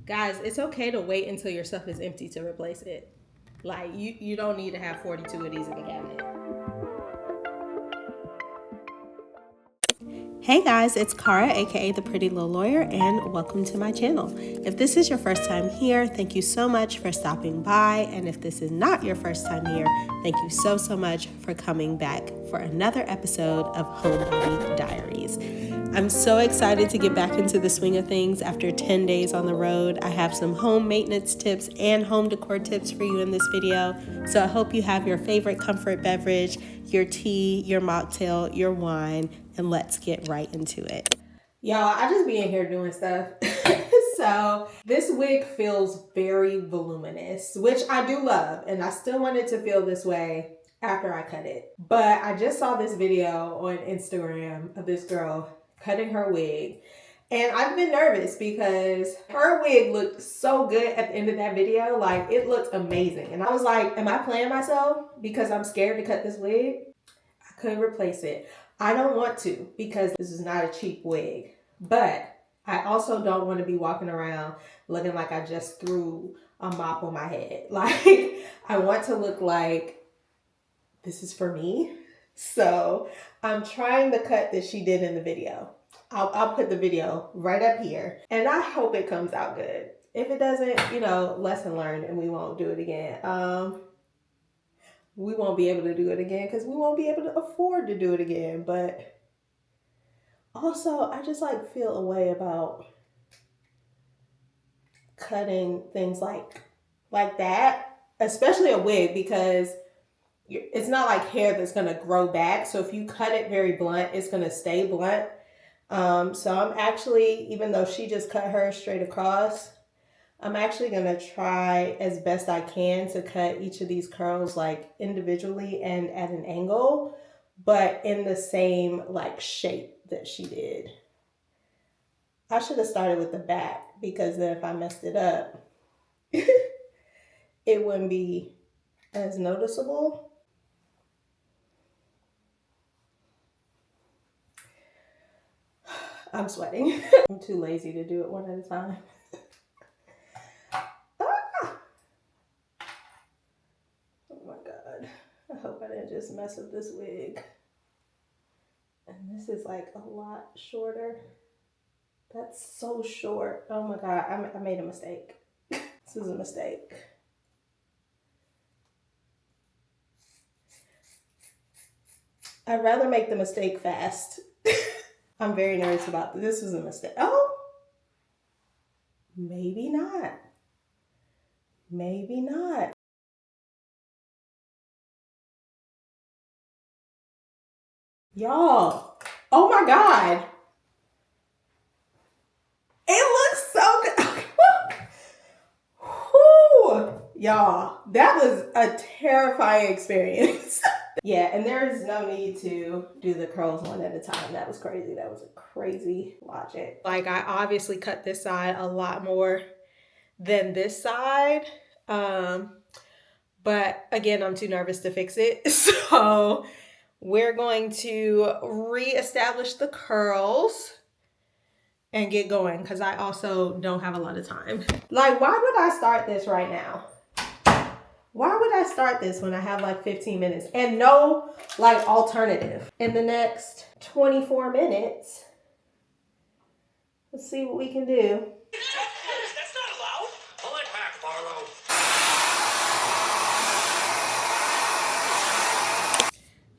Guys, it's okay to wait until your stuff is empty to replace it. Like, you don't need to have 42 of these in the cabinet. Hey guys, it's Cara, aka The Pretty Little Lawyer, and welcome to my channel. If this is your first time here, thank you so much for stopping by. And if this is not your first time here, thank you so much for coming back for another episode of Homebody Diaries. I'm so excited to get back into the swing of things after 10 days on the road. I have some home maintenance tips and home decor tips for you in this video. So I hope you have your favorite comfort beverage, your tea, your mocktail, your wine, and let's get right into it. Y'all, I just be in here doing stuff. So this wig feels very voluminous, which I do love, and I still want it to feel this way after I cut it. But I just saw this video on Instagram of this girl cutting her wig, and I've been nervous because her wig looked so good at the end of that video. Like, it looked amazing, and I was like, am I playing myself because I'm scared to cut this wig? I couldn't replace it. I don't want to because this is not a cheap wig, but I also don't want to be walking around looking like I just threw a mop on my head. Like, I want to look like this is for me. So I'm trying the cut that she did in the video. I'll put the video right up here, and I hope it comes out good. If it doesn't, you know, lesson learned, and we won't do it again. We won't be able to do it again because we won't be able to afford to do it again. But also, I just like feel a way about cutting things like that, especially a wig, because it's not like hair that's going to grow back. So if you cut it very blunt, it's going to stay blunt. So I'm actually, even though she just cut hers straight across, I'm actually going to try as best I can to cut each of these curls like individually and at an angle, but in the same like shape that she did. I should have started with the back because then if I messed it up, it wouldn't be as noticeable. I'm sweating. I'm too lazy to do it one at a time. I hope I didn't just mess up this wig. And this is like a lot shorter. That's so short. Oh my God, I made a mistake. This is a mistake. I'd rather make the mistake fast. I'm very nervous about this. This was a mistake. Oh, maybe not. Maybe not. Y'all, oh my God. It looks so good. Whew. Y'all, that was a terrifying experience. Yeah, and there is no need to do the curls one at a time. That was crazy. That was a crazy logic. Like, I obviously cut this side a lot more than this side. But again, I'm too nervous to fix it. So we're going to reestablish the curls and get going because I also don't have a lot of time. Like, why would I start this right now? Why would I start this when I have like 15 minutes and no like alternative? In the next 24 minutes, let's see what we can do. That's not allowed. Pull it back, Barlow.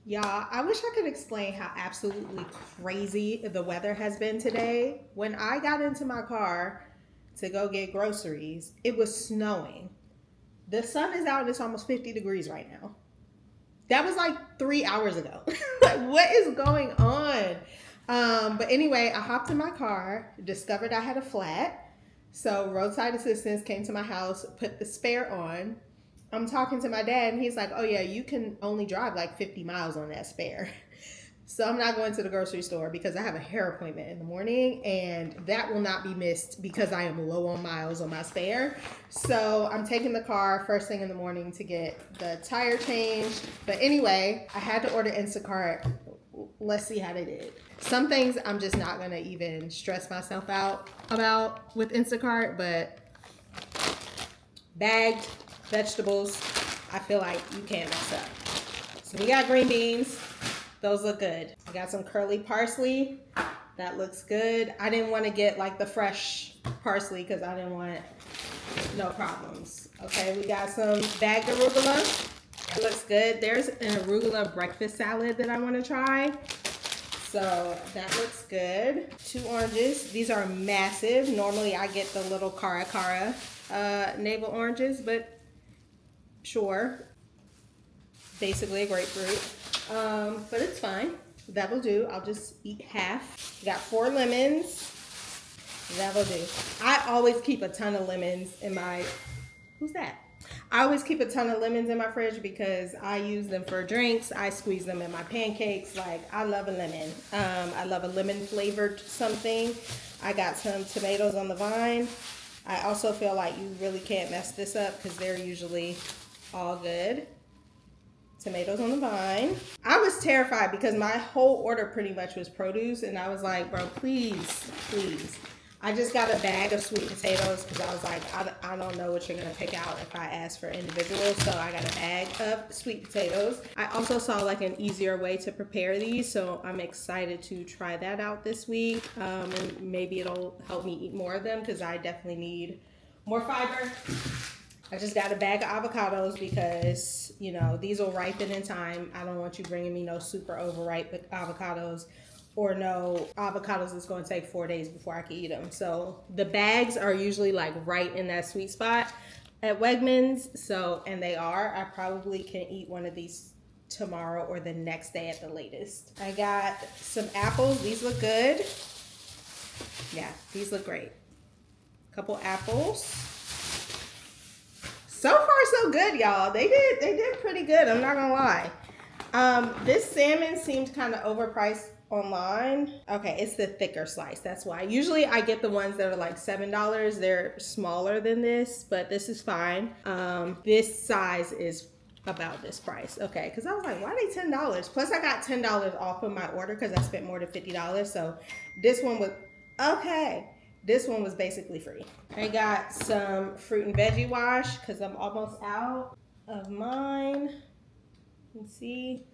Y'all, I wish I could explain how absolutely crazy the weather has been today. When I got into my car to go get groceries, it was snowing. The sun is out and it's almost 50 degrees right now. That was like 3 hours ago. Like, what is going on? But anyway, I hopped in my car, discovered I had a flat. So roadside assistance came to my house, put the spare on. I'm talking to my dad and he's like, oh yeah, you can only drive like 50 miles on that spare. So I'm not going to the grocery store because I have a hair appointment in the morning and that will not be missed because I am low on miles on my spare. So I'm taking the car first thing in the morning to get the tire changed. But anyway, I had to order Instacart. Let's see how they did. Some things I'm just not gonna even stress myself out about with Instacart, but bagged vegetables, I feel like you can't mess up. So we got green beans. Those look good. I got some curly parsley. That looks good. I didn't want to get like the fresh parsley because I didn't want no problems. Okay, we got some bagged arugula. It looks good. There's an arugula breakfast salad that I want to try. So that looks good. 2 oranges. These are massive. Normally I get the little cara navel oranges, but sure. Basically a grapefruit. But it's fine. That'll do. I'll just eat half. Got 4 lemons. That'll do. I always keep a ton of lemons in my... Who's that? I always keep a ton of lemons in my fridge because I use them for drinks. I squeeze them in my pancakes. Like, I love a lemon. I love a lemon flavored something. I got some tomatoes on the vine. I also feel like you really can't mess this up because they're usually all good. Tomatoes on the vine. I was terrified because my whole order pretty much was produce, and I was like, bro, please. I just got a bag of sweet potatoes because I was like, I don't know what you're gonna pick out if I ask for individuals, so I got a bag of sweet potatoes. I also saw like an easier way to prepare these, so I'm excited to try that out this week, and maybe it'll help me eat more of them because I definitely need more fiber. I just got a bag of avocados because, you know, these will ripen in time. I don't want you bringing me no super overripe avocados or no avocados that's going to take 4 days before I can eat them. So the bags are usually like right in that sweet spot at Wegmans. So, and they are. I probably can eat one of these tomorrow or the next day at the latest. I got some apples. These look good. Yeah, these look great. A couple apples. So far, so good, y'all. They did pretty good. I'm not gonna lie. This salmon seemed kind of overpriced online. Okay, it's the thicker slice. That's why. Usually, I get the ones that are like $7. They're smaller than this, but this is fine. This size is about this price. Okay, because I was like, why are they $10? Plus, I got $10 off of my order because I spent more than $50. So this one was okay. This one was basically free. I got some fruit and veggie wash because I'm almost out of mine. You can see.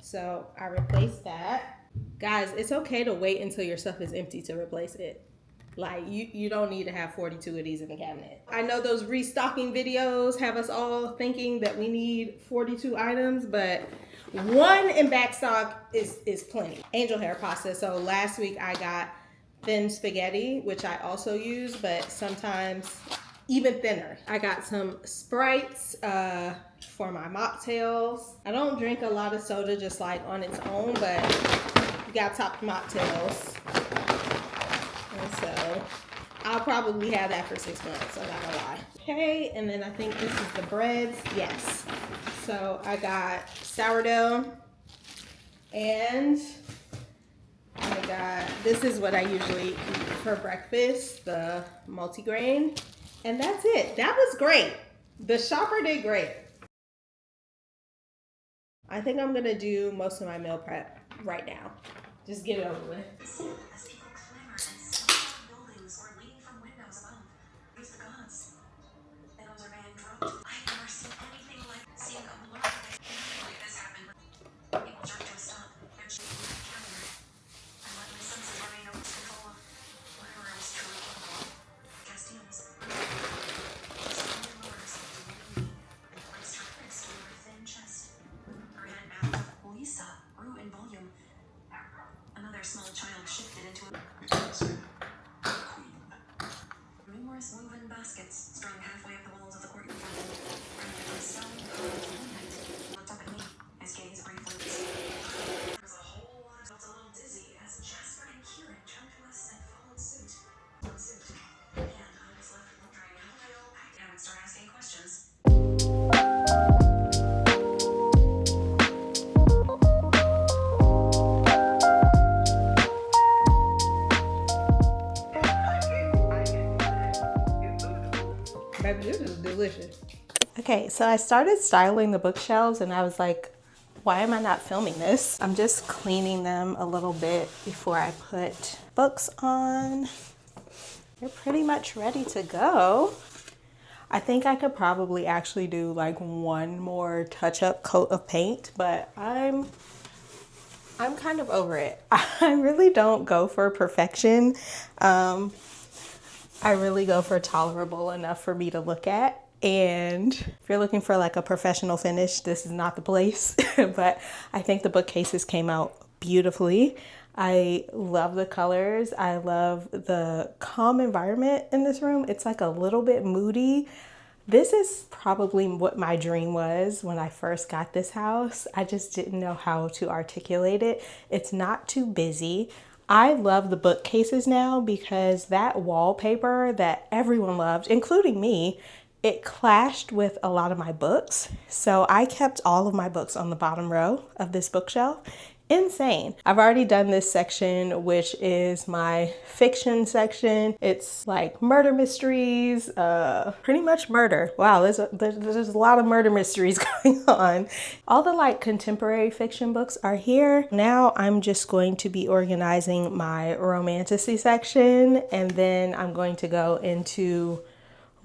So I replaced that. Guys, it's okay to wait until your stuff is empty to replace it. Like, you don't need to have 42 of these in the cabinet. I know those restocking videos have us all thinking that we need 42 items, but 1 in back stock is plenty. Angel hair pasta. So last week I got thin spaghetti, which I also use, but sometimes even thinner. I got some Sprites for my mocktails. I don't drink a lot of soda just like on its own, but you got top mocktails. And so I'll probably have that for 6 months, I'm not gonna lie. Okay, and then I think this is the breads. Yes. So I got sourdough and I got, this is what I usually eat for breakfast, the multigrain. And that's it. That was great. The shopper did great. I think I'm going to do most of my meal prep right now. Just get it over with. As people clamor and slam buildings or lean from windows above, it's the gods. And those are being dropped. I've never seen anything like seeing a blur like this happen. People jerk to a stop. They're chasing the calendar. I let my senses remain over control of whatever I was truly capable of. Castiles. Slowly lowered herself to one knee and placed her fist on her thin chest. Her head bowed. Lisa grew in volume. Another small child shifted into a queen. Numerous woven baskets strung halfway up the walls of the courtyard. Practically stone carved moonlight. Looked up at me. His gaze briefly receded. There was a whole lot. I felt a little dizzy as Jasper and Kieran jumped to us and followed suit. And I was left wondering how they all packed. I would start asking questions. Baby, this is delicious. Okay, so I started styling the bookshelves and I was like, why am I not filming this? I'm just cleaning them a little bit before I put books on. They're pretty much ready to go. I think I could probably actually do like one more touch-up coat of paint, but I'm kind of over it. I really don't go for perfection. I really go for tolerable enough for me to look at. And if you're looking for like a professional finish, this is not the place. But I think the bookcases came out beautifully. I love the colors. I love the calm environment in this room. It's like a little bit moody. This is probably what my dream was when I first got this house. I just didn't know how to articulate it. It's not too busy. I love the bookcases now because that wallpaper that everyone loved, including me, it clashed with a lot of my books. So I kept all of my books on the bottom row of this bookshelf. Insane. I've already done this section, which is my fiction section. It's like murder mysteries, pretty much murder. Wow, there's a lot of murder mysteries going on. All the like contemporary fiction books are here. Now I'm just going to be organizing my romantasy section, and then I'm going to go into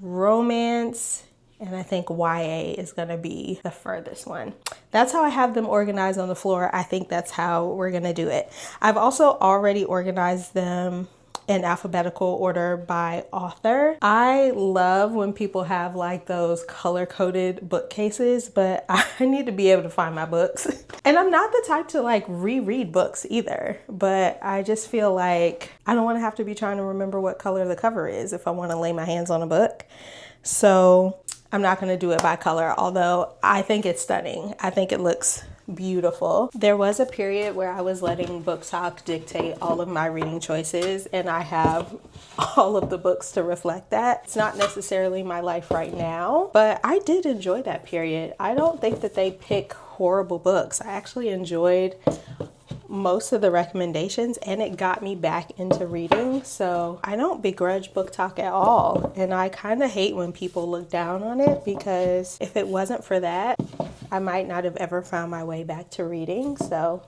romance, and I think YA is going to be the furthest one. That's how I have them organized on the floor. I think that's how we're going to do it. I've also already organized them in alphabetical order by author. I love when people have like those color-coded bookcases, but I need to be able to find my books. And I'm not the type to like reread books either, but I just feel like I don't want to have to be trying to remember what color the cover is if I want to lay my hands on a book. So I'm not going to do it by color, although I think it's stunning. I think it looks beautiful. There was a period where I was letting BookTok dictate all of my reading choices, and I have all of the books to reflect that. It's not necessarily my life right now, but I did enjoy that period. I don't think that they pick horrible books. I actually enjoyed most of the recommendations, and it got me back into reading. So I don't begrudge BookTok at all. And I kind of hate when people look down on it, because if it wasn't for that, I might not have ever found my way back to reading. So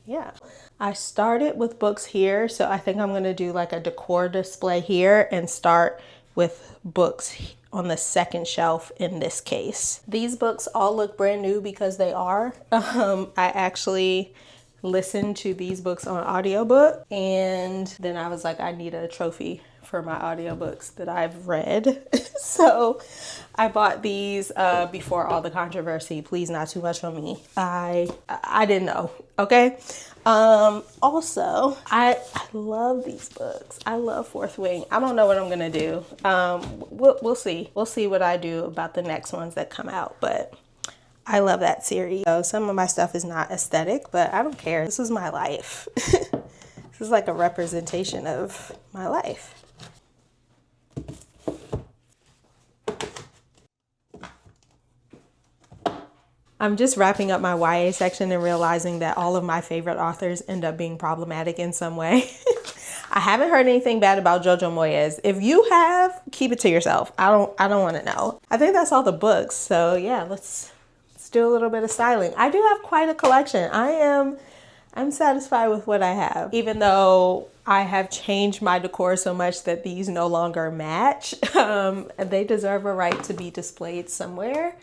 yeah, I started with books here. So I think I'm going to do like a decor display here and start with books on the second shelf in this case. These books all look brand new because they are. I actually listened to these books on audiobook, and then I was like, I need a trophy for my audiobooks that I've read. So I bought these before all the controversy. Please, not too much on me. I didn't know. Okay. Also, I love these books. I love Fourth Wing. I don't know what I'm gonna do. We'll see. We'll see what I do about the next ones that come out, but I love that series. So some of my stuff is not aesthetic, but I don't care. This is my life. This is like a representation of my life. I'm just wrapping up my YA section and realizing that all of my favorite authors end up being problematic in some way. I haven't heard anything bad about Jojo Moyes. If you have, keep it to yourself. I don't want to know. I think that's all the books. So yeah, let's do a little bit of styling. I do have quite a collection. I'm satisfied with what I have, even though I have changed my decor so much that these no longer match. They deserve a right to be displayed somewhere.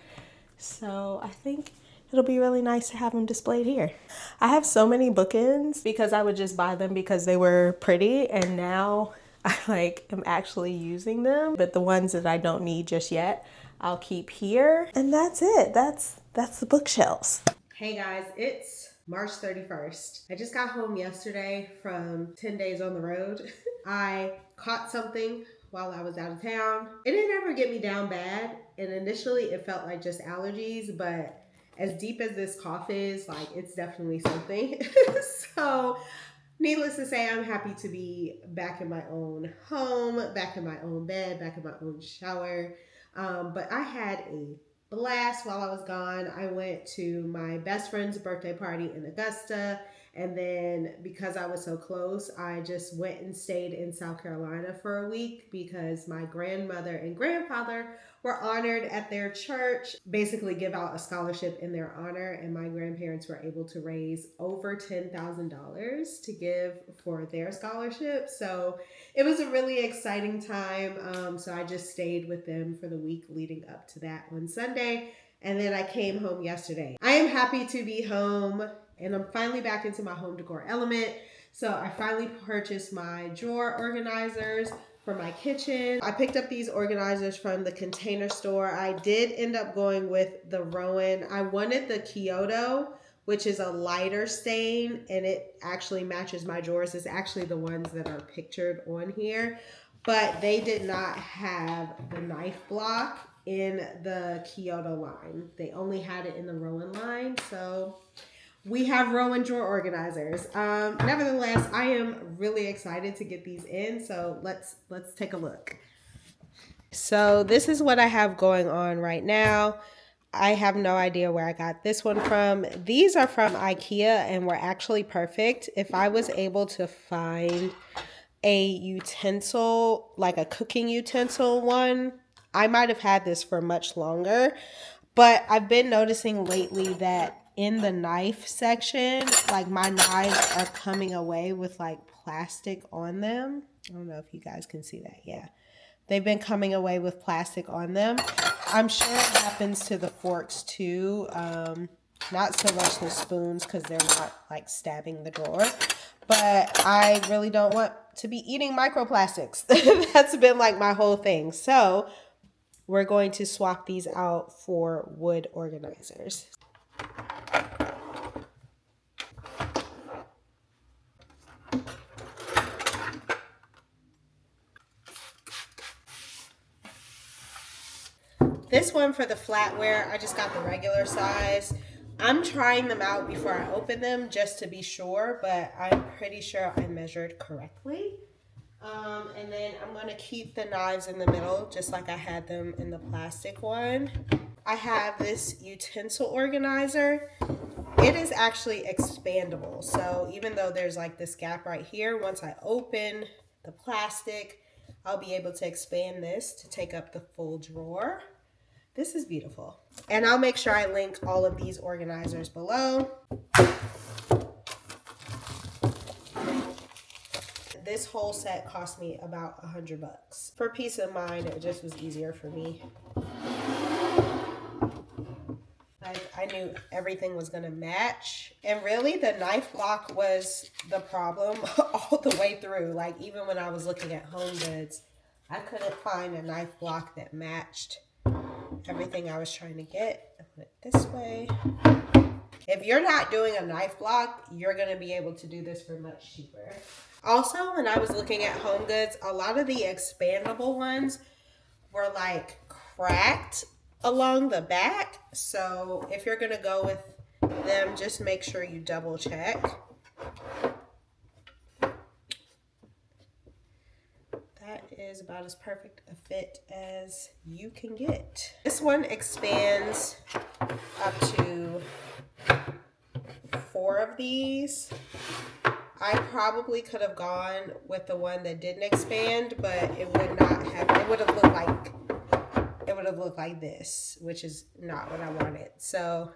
So I think it'll be really nice to have them displayed here. I have so many bookends because I would just buy them because they were pretty, and now I am actually using them. But the ones that I don't need just yet, I'll keep here. And that's it. That's the bookshelves. Hey guys, it's March 31st. I just got home yesterday from 10 days on the road. I caught something while I was out of town. It didn't ever get me down bad, and initially it felt like just allergies, but as deep as this cough is, it's definitely something. So needless to say, I'm happy to be back in my own home, back in my own bed, back in my own shower. But I had a blast while I was gone. I went to my best friend's birthday party in Augusta, And then because I was so close, I just went and stayed in South Carolina for a week because my grandmother and grandfather were honored at their church, basically give out a scholarship in their honor. And my grandparents were able to raise over $10,000 to give for their scholarship. So it was a really exciting time. So I just stayed with them for the week leading up to that on Sunday. And then I came home yesterday. I am happy to be home and I'm finally back into my home decor element. So I finally purchased my drawer organizers for my kitchen. I picked up these organizers from the Container Store. I did end up going with the Rowan. I wanted the Kyoto, which is a lighter stain, and it actually matches my drawers. It's actually the ones that are pictured on here, but they did not have the knife block in the Kyoto line. They only had it in the Rowan line, so we have Rowan drawer organizers. Nevertheless, I am really excited to get these in, so let's take a look. So this is what I have going on right now. I have no idea where I got this one from. These are from IKEA and were actually perfect. If I was able to find a utensil, like a cooking utensil one, I might have had this for much longer. But I've been noticing lately that in the knife section, like my knives are coming away with like plastic on them. I don't know if you guys can see that. Yeah. They've been coming away with plastic on them. I'm sure it happens to the forks too. Not so much the spoons because they're not like stabbing the drawer. But I really don't want to be eating microplastics. That's been like my whole thing. So we're going to swap these out for wood organizers. This one for the flatware, I just got the regular size. I'm trying them out before I open them just to be sure, but I'm pretty sure I measured correctly. And then I'm going to keep the knives in the middle just like I had them in the plastic one. I have this utensil organizer. It is actually expandable. So even though there's like this gap right here, once I open the plastic, I'll be able to expand this to take up the full drawer. This is beautiful. And I'll make sure I link all of these organizers below. This whole set cost me about $100. For peace of mind, it just was easier for me. I knew everything was gonna match. And really the knife block was the problem all the way through. Like even when I was looking at Home Goods, I couldn't find a knife block that matched everything I was trying to get. I put it this way. If you're not doing a knife block, you're gonna be able to do this for much cheaper. Also, when I was looking at Home Goods, a lot of the expandable ones were like cracked along the back. So if you're gonna go with them, just make sure you double check. That is about as perfect a fit as you can get. This one expands up to 4 of these. I probably could have gone with the one that didn't expand, but it would not have, it would have looked like this, which is not what I wanted. So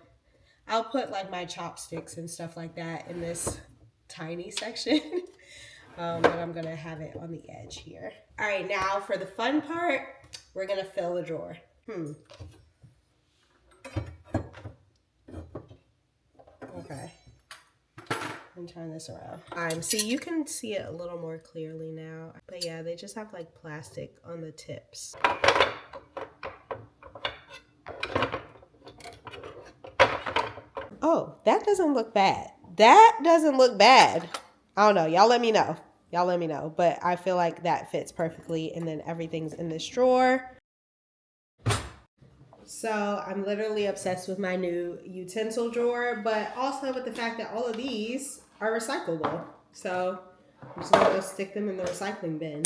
I'll put like my chopsticks and stuff like that in this tiny section. But I'm gonna have it on the edge here. All right, now for the fun part, we're gonna fill the drawer. Okay. I'm turning this around. See, you can see it a little more clearly now. But yeah, they just have like plastic on the tips. Oh, that doesn't look bad. That doesn't look bad. I don't know. Y'all let me know. Y'all let me know. But I feel like that fits perfectly. And then everything's in this drawer. So I'm literally obsessed with my new utensil drawer, but also with the fact that all of these are recyclable. So I'm just gonna go stick them in the recycling bin.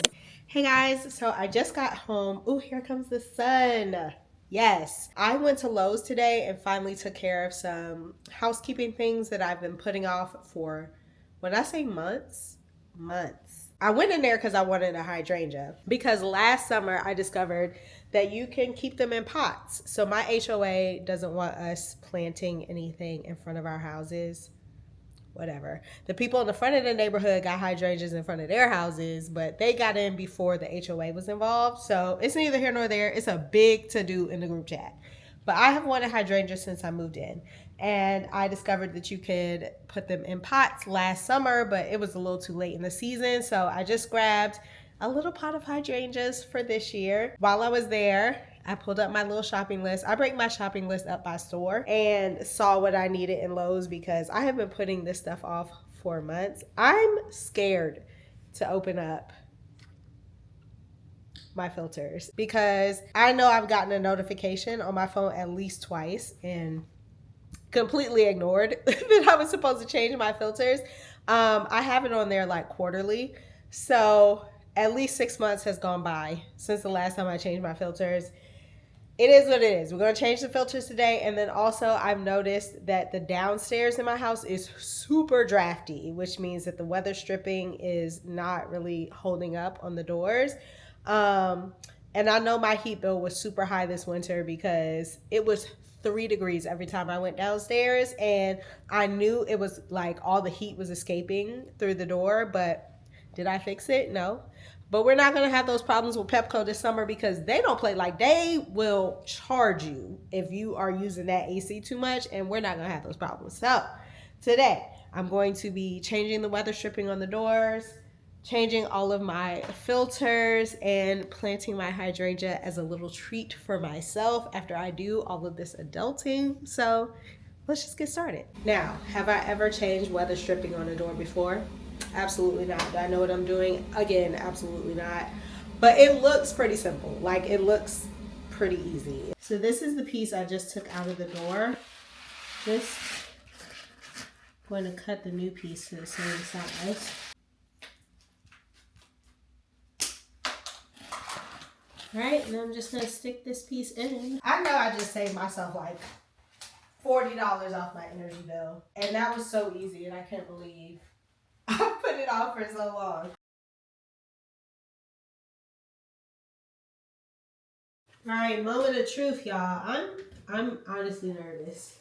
Hey guys, so I just got home. Oh, here comes the sun. Yes, I went to Lowe's today and finally took care of some housekeeping things that I've been putting off for When I say months, months. I went in there because I wanted a hydrangea. Because last summer I discovered that you can keep them in pots. So my HOA doesn't want us planting anything in front of our houses. Whatever. The people in the front of the neighborhood got hydrangeas in front of their houses, but they got in before the HOA was involved. So it's neither here nor there. It's a big to do in the group chat. But I have wanted hydrangeas since I moved in. And I discovered that you could put them in pots last summer, but it was a little too late in the season. So I just grabbed a little pot of hydrangeas for this year. While I was there, I pulled up my little shopping list. I break my shopping list up by store and saw what I needed in Lowe's because I have been putting this stuff off for months. I'm scared to open up my filters because I know I've gotten a notification on my phone at least twice and completely ignored that I was supposed to change my filters. I have it on there like quarterly. So at least 6 months has gone by since the last time I changed my filters. It is what it is. We're going to change the filters today. And then also I've noticed that the downstairs in my house is super drafty, which means that the weather stripping is not really holding up on the doors. And I know my heat bill was super high this winter because it was 3 degrees every time I went downstairs. And I knew it was like all the heat was escaping through the door, but did I fix it? No. But we're not going to have those problems with Pepco this summer because they don't play. Like, they will charge you if you are using that AC too much, and we're not going to have those problems. So today I'm going to be changing the weather stripping on the doors, changing all of my filters, and planting my hydrangea as a little treat for myself after I do all of this adulting. So let's just get started. Now, have I ever changed weather stripping on a door before? Absolutely not. Do I know what I'm doing? Again, absolutely not. But it looks pretty simple. Like, it looks pretty easy. So this is the piece I just took out of the door. Just going to cut the new piece to the same size. Right, and I'm just going to stick this piece in. I know I just saved myself like $40 off my energy bill. And that was so easy, and I can't believe I put it off for so long. All right, moment of truth, y'all. I'm honestly nervous.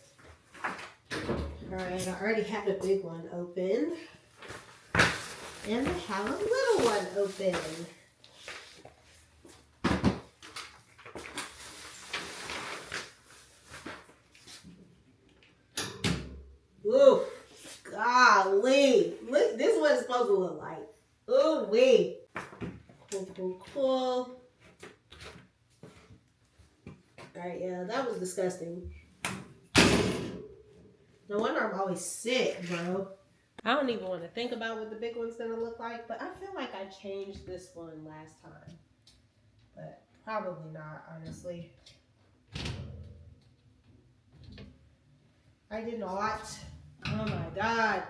All right, I already have a big one open, and I have a little one open. Ooh, golly! Look, this is what it's supposed to look like. Ooh, wee. Cool. All right, yeah, that was disgusting. No wonder I'm always sick, bro. I don't even want to think about what the big one's gonna look like, but I feel like I changed this one last time. But probably not, honestly. I did not. Oh my God.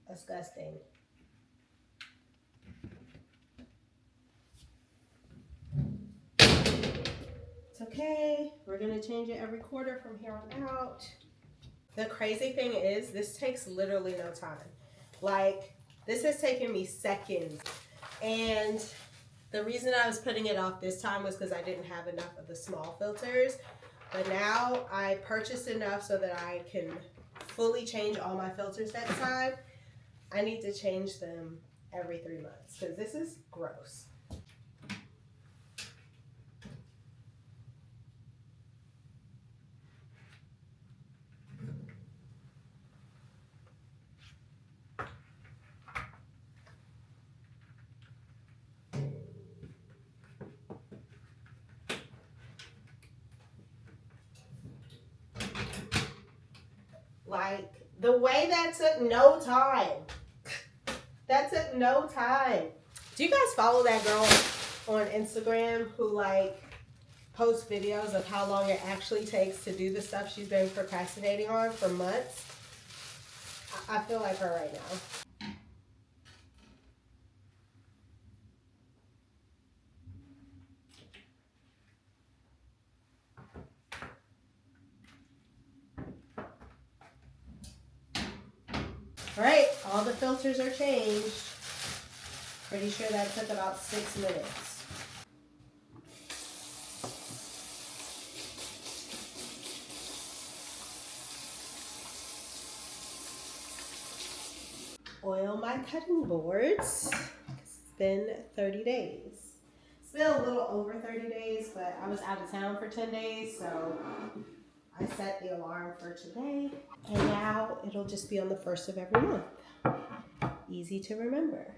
Disgusting. It's okay. We're gonna change it every quarter from here on out. The crazy thing is, this takes literally no time. Like, this has taken me seconds. And the reason I was putting it off this time was because I didn't have enough of the small filters. But now I purchased enough so that I can fully change all my filters next time. I need to change them every 3 months because this is gross. Like, the way that took no time. That took no time. Do you guys follow that girl on Instagram who, like, posts videos of how long it actually takes to do the stuff she's been procrastinating on for months? I feel like her right now. All right, all the filters are changed. Pretty sure that took about 6 minutes. Oil my cutting boards. It's been 30 days. It's been a little over 30 days, but I was out of town for 10 days, so I set the alarm for today. And now it'll just be on the 1st of every month. Easy to remember.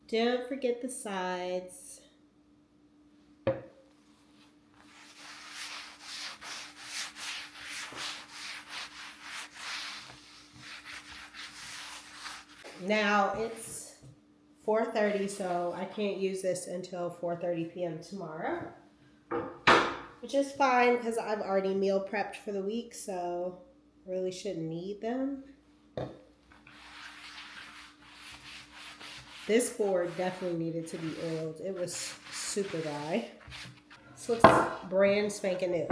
Don't forget the sides. Now it's 4:30, so I can't use this until 4:30 p.m. tomorrow, which is fine because I've already meal prepped for the week, so really shouldn't need them. This board definitely needed to be oiled. It was super dry. This looks brand spanking new.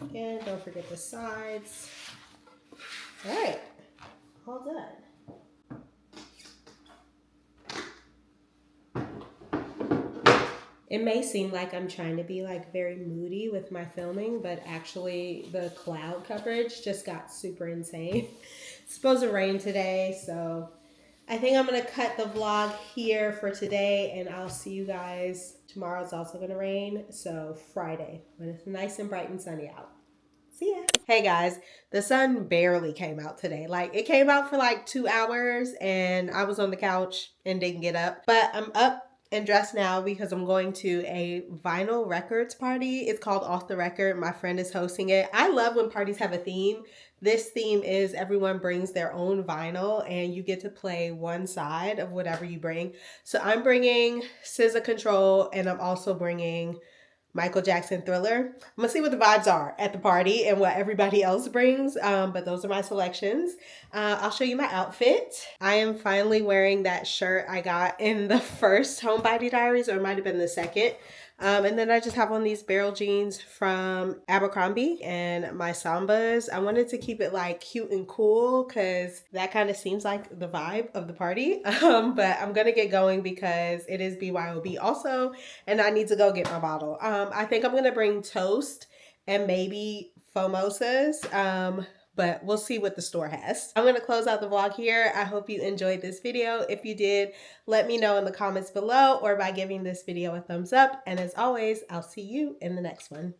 Again, don't forget the sides. All right, all done. It may seem like I'm trying to be like very moody with my filming, but actually the cloud coverage just got super insane. It's supposed to rain today, so I think I'm gonna cut the vlog here for today, and I'll see you guys. Tomorrow's also gonna rain, so Friday, when it's nice and bright and sunny out. See ya. Hey guys, the sun barely came out today. Like, it came out for like 2 hours and I was on the couch and didn't get up. But I'm up and dressed now because I'm going to a vinyl records party. It's called Off the Record. My friend is hosting it. I love when parties have a theme. This theme is everyone brings their own vinyl and you get to play one side of whatever you bring. So I'm bringing SZA Control, and I'm also bringing Michael Jackson Thriller. I'm gonna see what the vibes are at the party and what everybody else brings, but those are my selections. I'll show you my outfit. I am finally wearing that shirt I got in the first Homebody Diaries, or it might have been the second. And then I just have on these barrel jeans from Abercrombie and my Sambas. I wanted to keep it like cute and cool because that kind of seems like the vibe of the party. But I'm gonna get going because it is BYOB also, and I need to go get my bottle. I think I'm gonna bring toast and maybe Fomosas. But we'll see what the store has. I'm gonna close out the vlog here. I hope you enjoyed this video. If you did, let me know in the comments below or by giving this video a thumbs up. And as always, I'll see you in the next one.